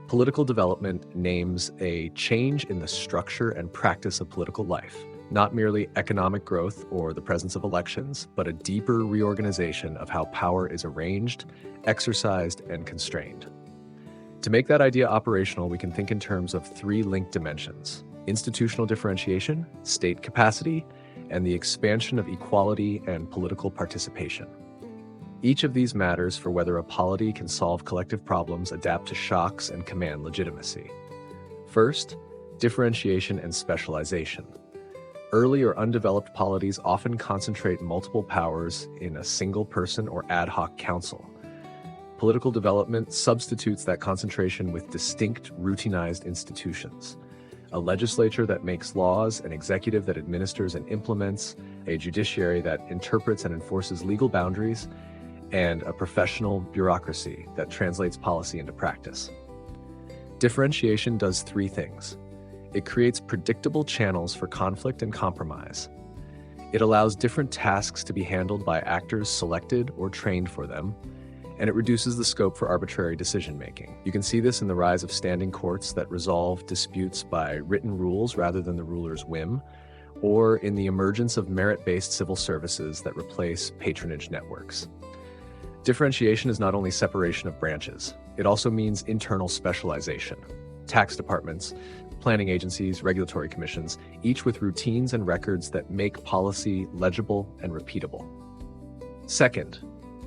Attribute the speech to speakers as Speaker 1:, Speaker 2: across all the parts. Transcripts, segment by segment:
Speaker 1: Political development names a change in the structure and practice of political life, not merely economic growth or the presence of elections, but a deeper reorganization of how power is arranged, exercised, and constrained. To make that idea operational, we can think in terms of three linked dimensions: institutional differentiation, state capacity, and the expansion of equality and political participation. Each of these matters for whether a polity can solve collective problems, adapt to shocks, and command legitimacy. First, differentiation and specialization. Early or undeveloped polities often concentrate multiple powers in a single person or ad hoc council. Political development substitutes that concentration with distinct, routinized institutions: a legislature that makes laws, an executive that administers and implements, a judiciary that interprets and enforces legal boundaries, and a professional bureaucracy that translates policy into practice. Differentiation does three things. It creates predictable channels for conflict and compromise. It allows different tasks to be handled by actors selected or trained for them, and it reduces the scope for arbitrary decision-making. You can see this in the rise of standing courts that resolve disputes by written rules rather than the ruler's whim, or in the emergence of merit-based civil services that replace patronage networks. Differentiation is not only separation of branches, it also means internal specialization. Tax departments, planning agencies, regulatory commissions, each with routines and records that make policy legible and repeatable. Second,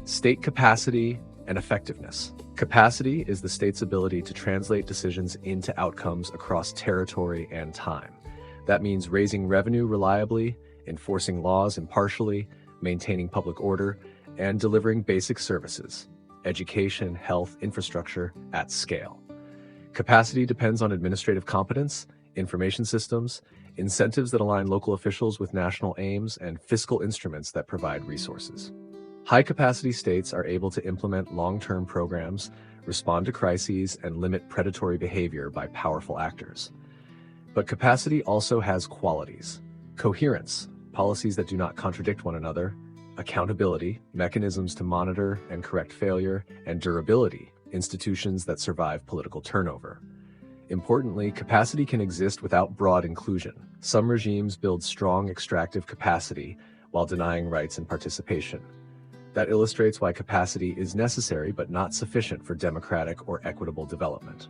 Speaker 1: state capacity and effectiveness. Capacity is the state's ability to translate decisions into outcomes across territory and time. That means raising revenue reliably, enforcing laws impartially, maintaining public order, and delivering basic services, education, health, infrastructure, at scale. Capacity depends on administrative competence, information systems, incentives that align local officials with national aims, and fiscal instruments that provide resources. High-capacity states are able to implement long-term programs, respond to crises, and limit predatory behavior by powerful actors. But capacity also has qualities: coherence, policies that do not contradict one another; accountability, mechanisms to monitor and correct failure; and durability, institutions that survive political turnover. Importantly, capacity can exist without broad inclusion. Some regimes build strong extractive capacity while denying rights and participation. That illustrates why capacity is necessary but not sufficient for democratic or equitable development.